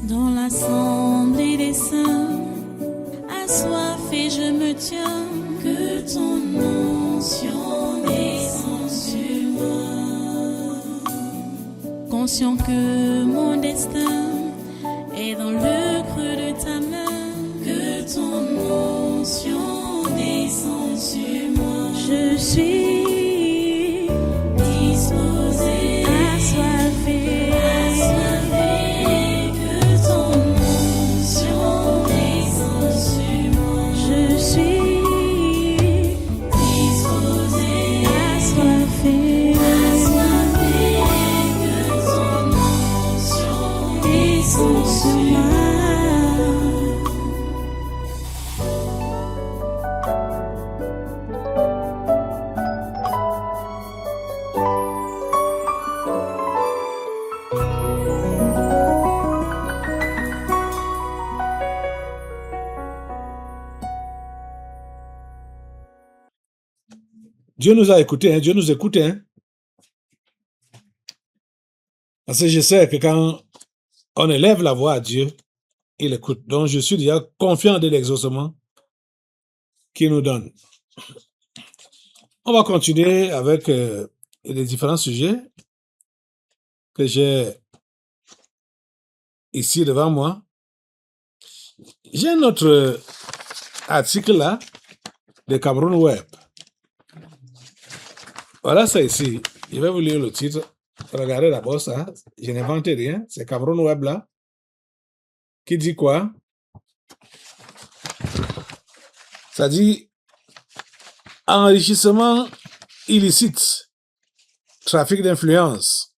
Dans l'assemblée des saints, assoiffé je me tiens, que ton onction descende sur moi. Conscient que mon destin est dans le creux de ta main, que ton onction descende sur moi. Je suis disposé, assoiffé, que ton onction descende sur moi. Je suis disposé, assoiffé, que ton onction descende sur moi. Dieu nous a écoutés, hein, Dieu nous écoute. Hein. Parce que je sais que quand on élève la voix à Dieu, il écoute. Donc je suis déjà confiant de l'exaucement qu'il nous donne. On va continuer avec les différents sujets que j'ai ici devant moi. J'ai un autre article là de Cameroun Web. Voilà ça ici. Je vais vous lire le titre. Regardez d'abord ça. Je n'invente rien. C'est Cameroun Web là. Qui dit quoi? Ça dit enrichissement illicite, trafic d'influence,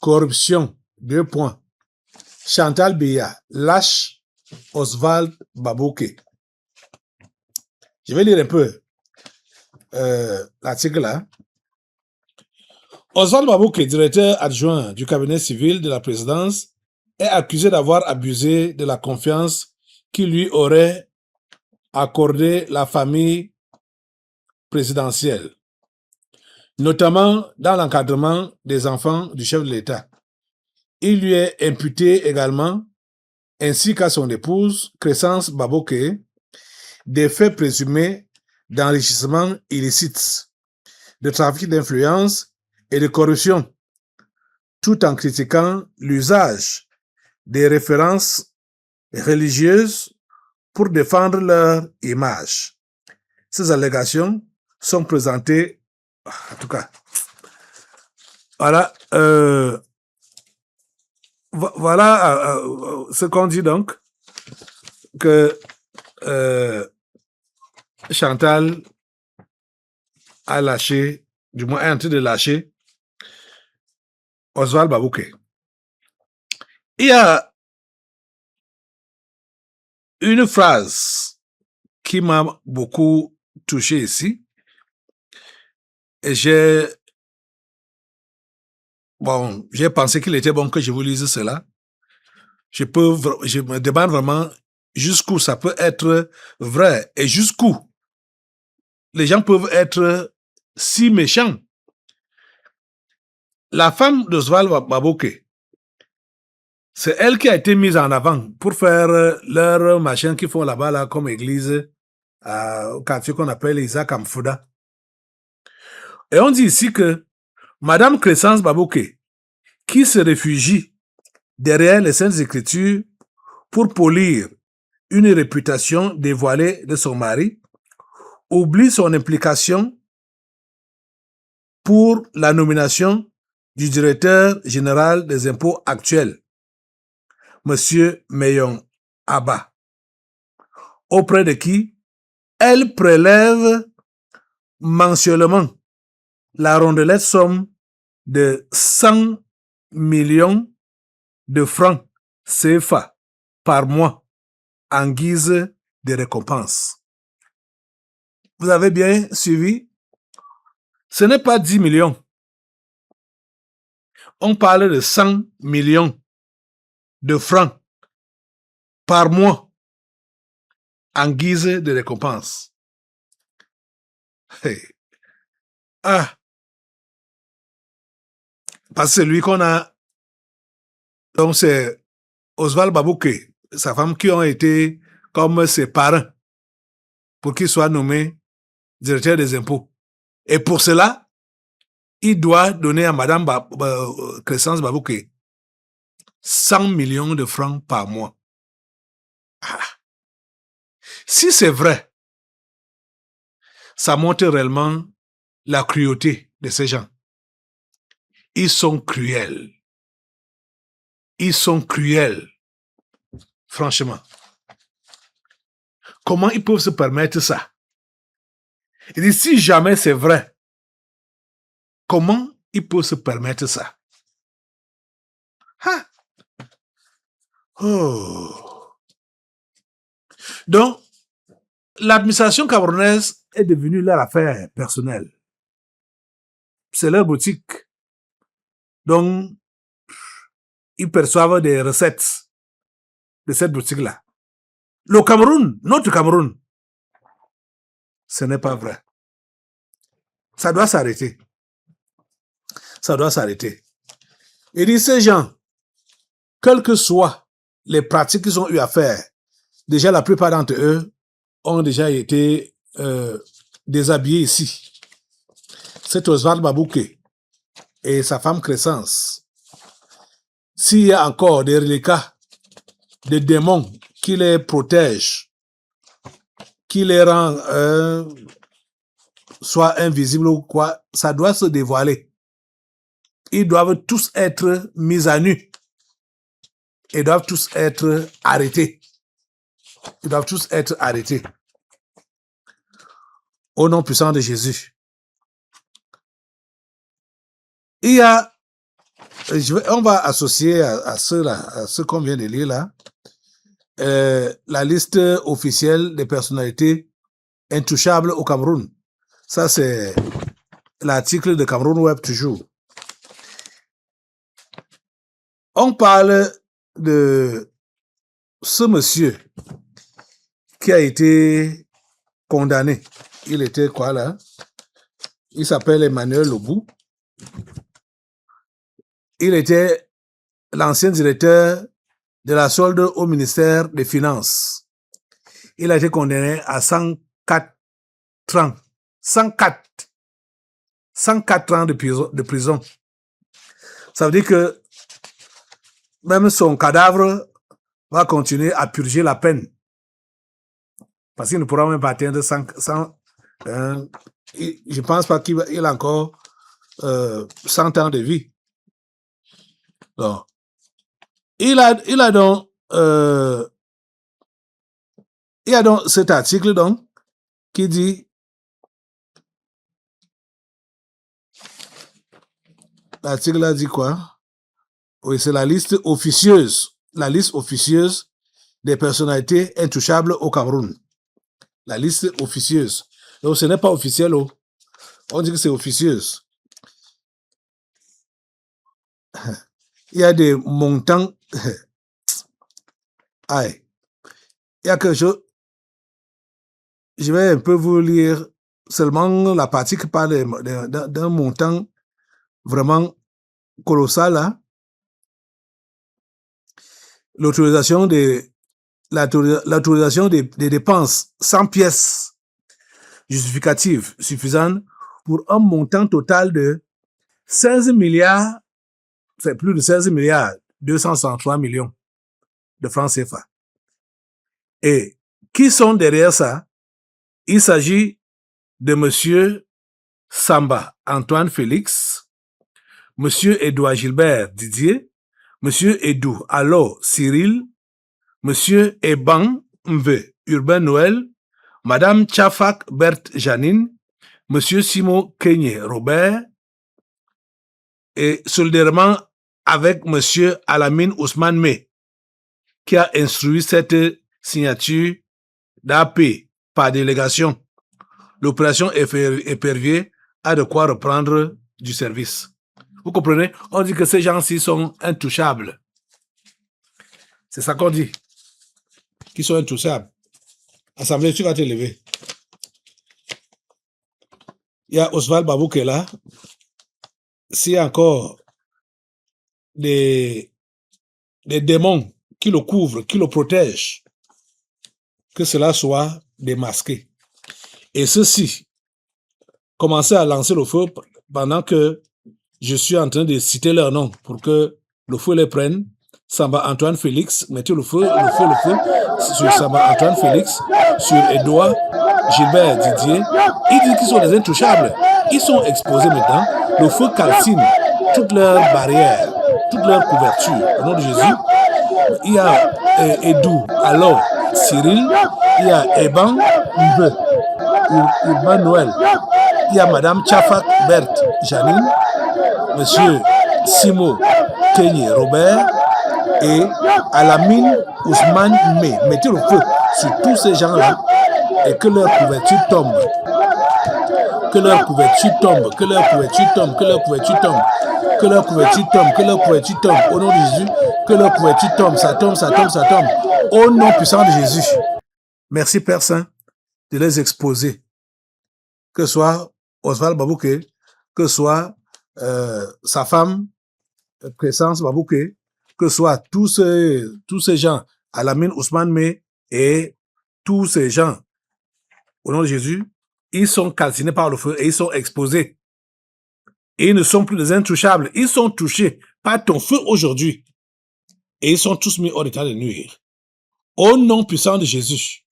corruption, 2 points. Chantal Biya lâche Oswald Babouké. Je vais lire un peu l'article là. Oswald Babouké, directeur adjoint du cabinet civil de la présidence, est accusé d'avoir abusé de la confiance qui lui aurait accordé la famille présidentielle, notamment dans l'encadrement des enfants du chef de l'État. Il lui est imputé également, ainsi qu'à son épouse, Crescence Babouké, des faits présumés d'enrichissement illicite, de trafic d'influence et de corruption, tout en critiquant l'usage des références religieuses pour défendre leur image. Ces allégations sont présentées, en tout cas, voilà, voilà ce qu'on dit donc, que Chantal a lâché, du moins est en train de lâcher Oswald Babouké. Il y a une phrase qui m'a beaucoup touché ici, et j'ai pensé qu'il était bon que je vous lise cela. Je me demande vraiment jusqu'où ça peut être vrai et jusqu'où les gens peuvent être si méchants. La femme d'Oswald Babouké, c'est elle qui a été mise en avant pour faire leur machin qu'ils font là-bas, là, comme église, au quartier qu'on appelle Isaac Amfouda. Et on dit ici que Madame Crescence Babouké, qui se réfugie derrière les Saintes Écritures pour polir une réputation dévoilée de son mari, oublie son implication pour la nomination du directeur général des impôts actuel, Monsieur Meyon Abba, auprès de qui elle prélève mensuellement la rondelette somme de 100 millions de francs CFA par mois en guise de récompense. Vous avez bien suivi? Ce n'est pas 10 millions. On parle de 100 millions de francs par mois en guise de récompense. Hey. Ah. Parce que celui qu'on a, donc c'est Oswald Babouké, sa femme, qui ont été comme ses parents pour qu'il soit nommé directeur des impôts. Et pour cela, il doit donner à Madame Crescence Babouké 100 millions de francs par mois. Ah. Si c'est vrai, ça montre réellement la cruauté de ces gens. Ils sont cruels. Ils sont cruels. Franchement. Comment ils peuvent se permettre ça? Il dit, si jamais c'est vrai, comment ils peuvent se permettre ça? Ah. Oh. Donc, l'administration camerounaise est devenue leur affaire personnelle. C'est leur boutique. Donc, ils perçoivent des recettes de cette boutique-là. Le Cameroun, notre Cameroun, ce n'est pas vrai. Ça doit s'arrêter. Ça doit s'arrêter. Il dit, ces gens, quelles que soient les pratiques qu'ils ont eu à faire, déjà la plupart d'entre eux ont déjà été déshabillés ici. C'est Oswald Babouké et sa femme Crescence. S'il y a encore des reliquats, des démons qui les protègent, qui les rend soit invisibles ou quoi, ça doit se dévoiler. Ils doivent tous être mis à nu. Ils doivent tous être arrêtés. Ils doivent tous être arrêtés. Au nom puissant de Jésus. Il y a, on va associer à ce qu'on vient de lire là, la liste officielle des personnalités intouchables au Cameroun. Ça, c'est l'article de Cameroun Web toujours. On parle de ce monsieur qui a été condamné. Il était quoi là? Il s'appelle Emmanuel Lobou. Il était l'ancien directeur de la solde au ministère des Finances. Il a été condamné à 104 ans. 104 ans de prison. Ça veut dire que même son cadavre va continuer à purger la peine. Parce qu'il ne pourra même pas atteindre 100 je ne pense pas qu'il a encore 100 ans de vie. Donc, il a donc cet article donc qui dit, l'article là dit quoi? Oui, c'est la liste officieuse des personnalités intouchables au Cameroun. La liste officieuse. Donc ce n'est pas officiel, oh. On dit que c'est officieuse. Il y a des montants. Aïe. Il y a quelque chose. Je vais un peu vous lire seulement la partie qui parle d'un montant vraiment colossal. Hein? L'autorisation des dépenses sans pièces justificatives suffisantes pour un montant total de 16 milliards, c'est plus de 16 milliards 263 millions de francs CFA. Et qui sont derrière ça? Il s'agit de monsieur Samba Antoine Félix, monsieur Edouard Gilbert Didier, monsieur Edou Allo Cyril, monsieur Eban Mve Urbain Noël, madame Chafak Berthe Janine, monsieur Simon Kenye Robert, et solidairement avec monsieur Alamine Ousmane May, qui a instruit cette signature d'AP par délégation. L'opération Épervier a de quoi reprendre du service. Vous comprenez? On dit que ces gens-ci sont intouchables. C'est ça qu'on dit. Qu'ils sont intouchables. Assemblée, tu vas te lever. Il y a Oswald Babou qui est là. S'il y a encore des démons qui le couvre, qui le protège, que cela soit démasqué. Et ceux-ci commençaient à lancer le feu pendant que je suis en train de citer leur nom pour que le feu les prenne. Samba Antoine Félix, mettez le feu sur Samba Antoine Félix, sur Edouard Gilbert Didier. Ils disent qu'ils sont des intouchables. Ils sont exposés maintenant. Le feu calcine toutes leurs barrières, toutes leurs couvertures. Au nom de Jésus, il y a Edou, alors Cyril, il y a Eban Mbe, Urbain Noël, il y a Madame Tchafak Berthe Janine, Monsieur Simo Kenye Robert et Alamine Ousmane Mé. Mettez le feu sur tous ces gens-là et que leur couverture tombe. Que leur couverture tombe, que leur couverture tombe, que leur couverture tombe, que leur couverture tombe, que leur couverture tombe. Au nom de Jésus, que leur couverture tombe, ça tombe, ça tombe, ça tombe. Au nom puissant de Jésus. Merci Père Saint de les exposer. Que soit Oswald Babouké, que soit sa femme, Présence Babouké, que soit tous ces gens, Alamine Ousmane Mé et tous ces gens, au nom de Jésus, ils sont calcinés par le feu et ils sont exposés. Et ils ne sont plus des intouchables. Ils sont touchés par ton feu aujourd'hui. Et ils sont tous mis hors d'état de nuire. Au nom puissant de Jésus,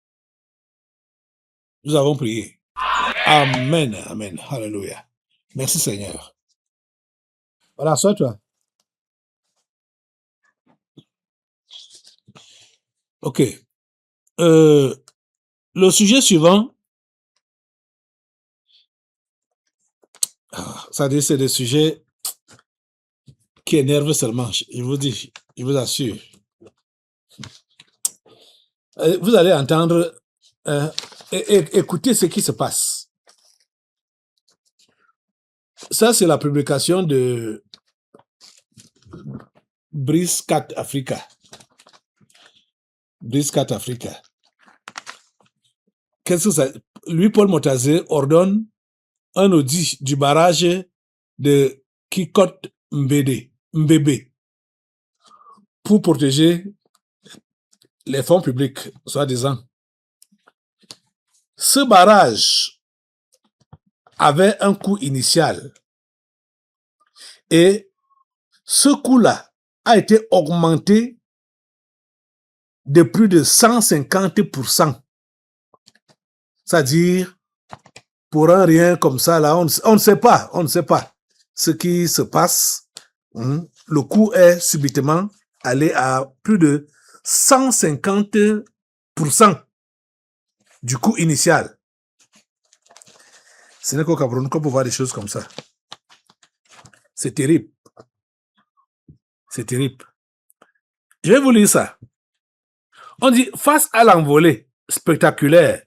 nous avons prié. Amen, amen, alléluia. Merci Seigneur. Voilà, sois-toi. Ok. Le sujet suivant, ça dit c'est des sujets qui énervent seulement, je vous dis, je vous assure. Vous allez entendre, écouter ce qui se passe. Ça, c'est la publication de Brice 4 Africa. Brice 4 Africa. Qu'est-ce que ça... Lui, Paul Motazé, ordonne un audit du barrage de Kikot Mbebe pour protéger les fonds publics, soi-disant. Ce barrage avait un coût initial et ce coût-là a été augmenté de plus de 150%. C'est-à-dire, pour un rien comme ça, là, on ne sait pas ce qui se passe. Le coût est subitement allé à plus de 150% du coût initial. Ce n'est qu'au Cameroun qu'on peut voir des choses comme ça. C'est terrible. C'est terrible. Je vais vous lire ça. On dit, face à l'envolée spectaculaire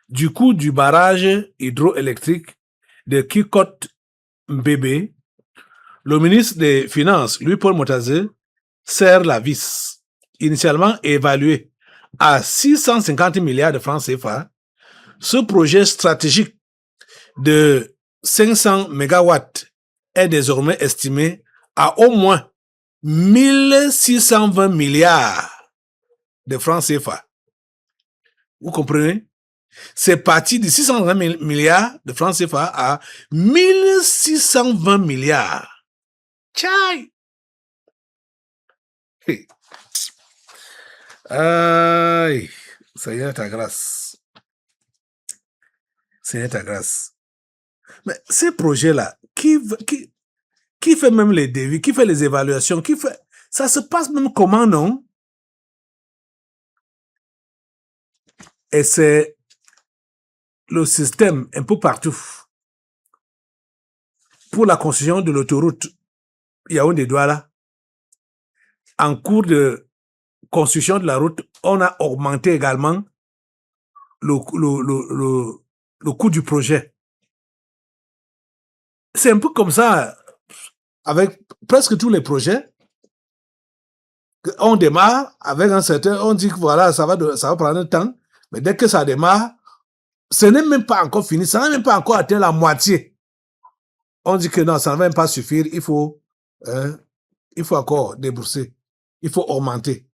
du coût du barrage hydroélectrique de Kikot Mbebe, le ministre des Finances, Louis-Paul Motazé, serre la vis. Initialement évalué à 650 milliards de francs CFA, ce projet stratégique de 500 mégawatts est désormais estimé à au moins 1620 milliards de francs CFA. Vous comprenez? C'est parti de 620 milliards de francs CFA à 1620 milliards. Tchaï! Hey. Aïe! Seigneur, ta grâce. Seigneur, ta grâce. Mais ces projets-là, qui fait même les devis, qui fait les évaluations, ça se passe même comment, non? Et c'est le système un peu partout. Pour la construction de l'autoroute Yaoundé-Douala, en cours de construction de la route, on a augmenté également le coût du projet. C'est un peu comme ça avec presque tous les projets. On démarre avec un certain, on dit que voilà, ça va prendre un temps, mais dès que ça démarre, ce n'est même pas encore fini, ça n'a même pas encore atteint la moitié. On dit que non, ça ne va même pas suffire, il faut encore débourser, il faut augmenter.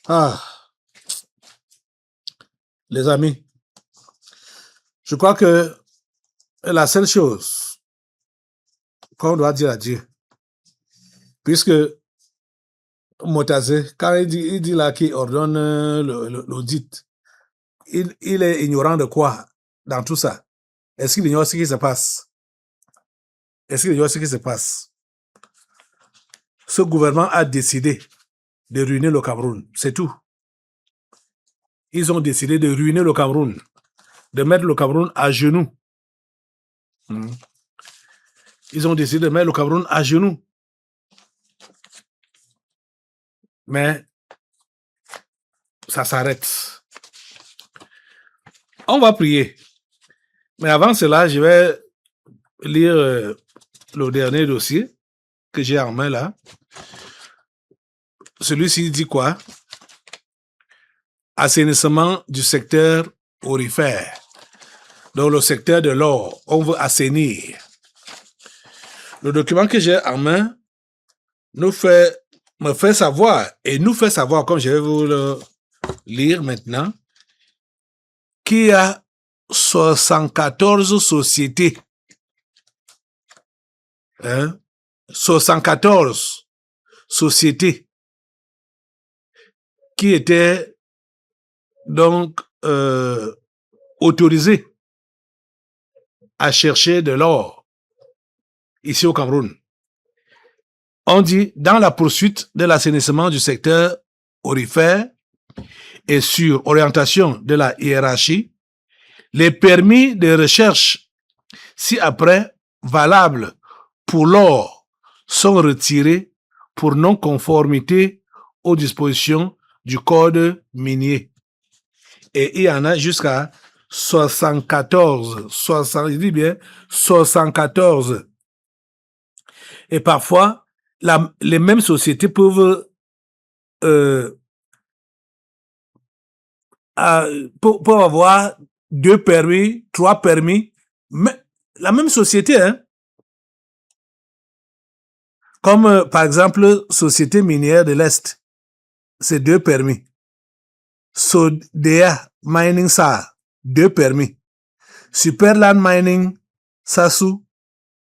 Ah, les amis, je crois que la seule chose qu'on doit dire à Dieu, puisque Motazé, quand il dit là qu'il ordonne l'audit, il est ignorant de quoi dans tout ça? Est-ce qu'il ignore ce qui se passe? Est-ce qu'il ignore ce qui se passe? Ce gouvernement a décidé de ruiner le Cameroun, c'est tout. Ils ont décidé de ruiner le Cameroun, de mettre le Cameroun à genoux. Ils ont décidé de mettre le Cameroun à genoux. Mais ça s'arrête. On va prier. Mais avant cela, je vais lire le dernier dossier que j'ai en main là. Celui-ci dit quoi? Assainissement du secteur aurifère. Donc le secteur de l'or, on veut assainir. Le document que j'ai en main me fait savoir, et nous fait savoir, comme je vais vous le lire maintenant, qu'il y a 74 sociétés. 74 sociétés qui étaient donc autorisées à chercher de l'or ici au Cameroun. On dit, dans la poursuite de l'assainissement du secteur aurifère et sur orientation de la hiérarchie, les permis de recherche ci-après valables pour l'or sont retirés pour non-conformité aux dispositions du code minier. Et il y en a jusqu'à 74. Je dis bien 74. Et parfois, les mêmes sociétés peuvent avoir 2 permis, 3 permis, mais la même société, hein. Comme par exemple, Société minière de l'Est, c'est 2 permis. Sodea Mining SAR, 2 permis. Superland Mining Sasu,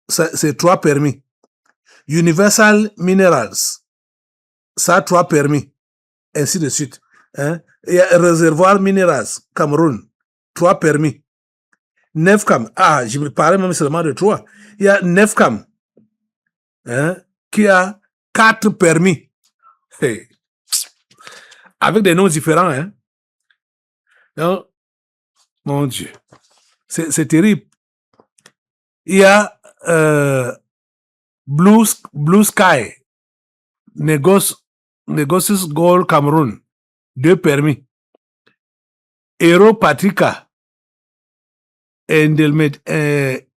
c'est 3 permis. Universal Minerals, ça a 3 permis. Ainsi de suite. Hein? Il y a Réservoir Minerals, Cameroun, 3 permis. Nefcam, je me parlais même seulement de 3. Il y a Nefcam, hein, qui a 4 permis. Hey. Avec des noms différents, hein. Donc, mon Dieu, c'est terrible. Il y a Blue Sky, Negotius Gold Cameroun, 2 permis. Hero Patrica et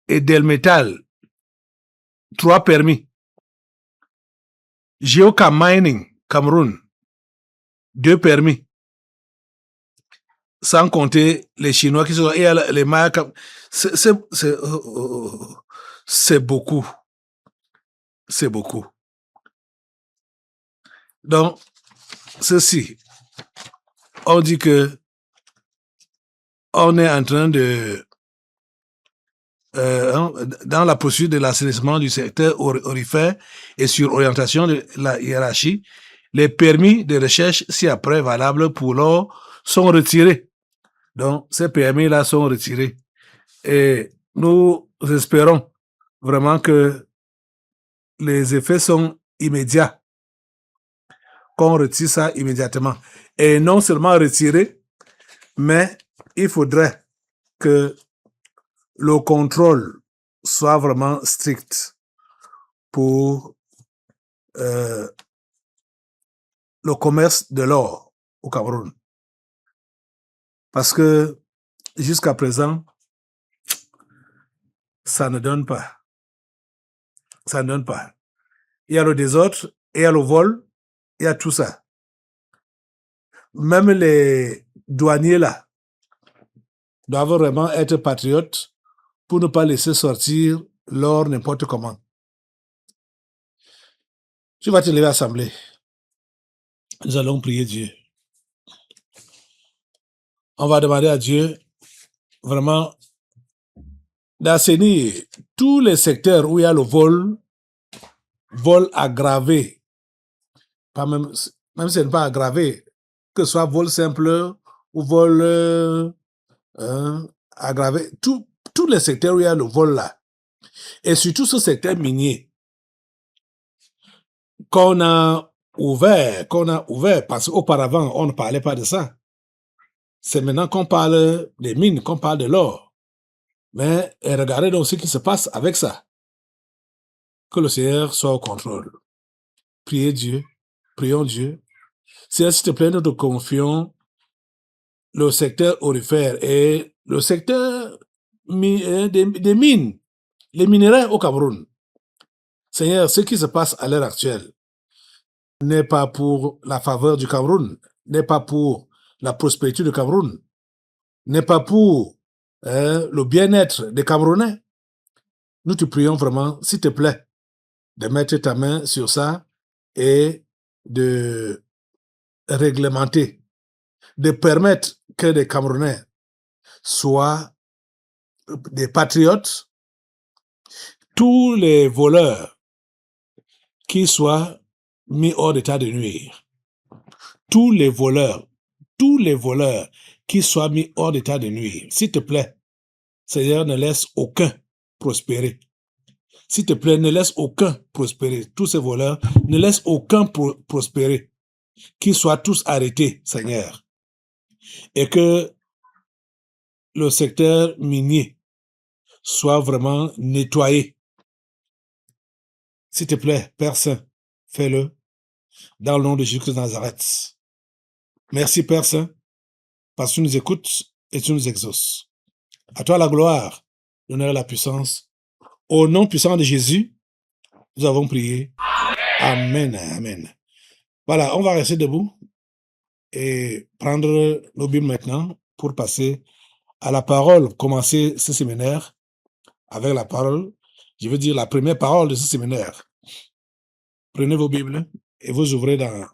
Delmetal, 3 permis. Geoca Mining Cameroun, 2 permis. Sans compter les Chinois qui sont... Et les Mayas... C'est beaucoup. C'est beaucoup. Donc, ceci, on dit que on est en train de... dans la poursuite de l'assainissement du secteur aurifère et sur orientation de la hiérarchie, les permis de recherche ci-après valables pour l'or sont retirés. Donc, ces permis-là sont retirés. Et nous espérons vraiment que les effets sont immédiats, qu'on retire ça immédiatement. Et non seulement retirer, mais il faudrait que le contrôle soit vraiment strict pour le commerce de l'or au Cameroun. Parce que jusqu'à présent, ça ne donne pas. Ça ne donne pas. Il y a le désordre, il y a le vol, il y a tout ça. Même les douaniers là doivent vraiment être patriotes pour ne pas laisser sortir l'or n'importe comment. Tu vas te lever à l'assemblée. Nous allons prier Dieu. on va demander à Dieu vraiment d'assainir tous les secteurs où il y a le vol aggravé, pas même si ce n'est pas aggravé, que ce soit vol simple ou vol aggravé, tous les secteurs où il y a le vol là, et surtout ce secteur minier qu'on a ouvert, parce qu'auparavant on ne parlait pas de ça. C'est maintenant qu'on parle des mines, qu'on parle de l'or. Mais regardez donc ce qui se passe avec ça. Que le Seigneur soit au contrôle. Prions Dieu. Seigneur, s'il te plaît, nous te confions le secteur aurifère et le secteur des mines, les minerais au Cameroun. Seigneur, ce qui se passe à l'heure actuelle n'est pas pour la faveur du Cameroun, n'est pas pour la prospérité du Cameroun, n'est pas pour le bien-être des Camerounais. Nous te prions vraiment, s'il te plaît, de mettre ta main sur ça et de réglementer, de permettre que les Camerounais soient des patriotes, tous les voleurs qui soient mis hors d'état de nuire, tous les voleurs qui soient mis hors d'état de nuire. S'il te plaît, Seigneur, ne laisse aucun prospérer. S'il te plaît, ne laisse aucun prospérer. Tous ces voleurs, ne laisse aucun prospérer. Qu'ils soient tous arrêtés, Seigneur. Et que le secteur minier soit vraiment nettoyé. S'il te plaît, Père Saint, fais-le dans le nom de Jésus de Nazareth. Merci, Père Saint, parce que tu nous écoutes et tu nous exauces. À toi la gloire, l'honneur et la puissance. Au nom puissant de Jésus, nous avons prié. Amen. Amen. Voilà, on va rester debout et prendre nos Bibles maintenant pour passer à la parole, commencer ce séminaire avec la parole, je veux dire la première parole de ce séminaire. Prenez vos Bibles et vous ouvrez dans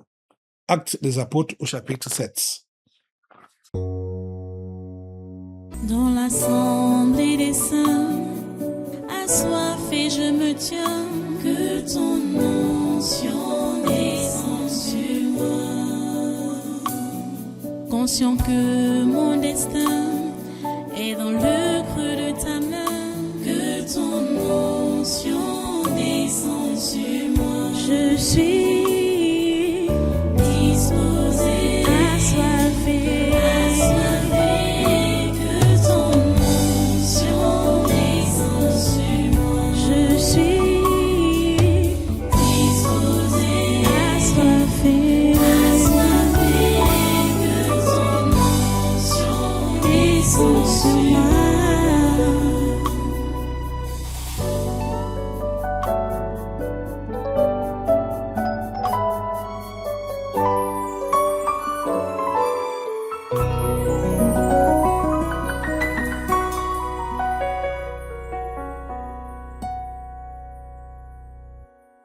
Actes des Apôtres au chapitre 7. Dans l'assemblée des saints, assoiffé je me tiens, que ton onction descende sur moi. Conscient que mon destin est dans le creux de ta main, que ton onction descende sur moi. Je suis disposé, assoiffé, que ton onction descende sur moi. Je suis disposé, assoiffé, que ton onction descende sur moi.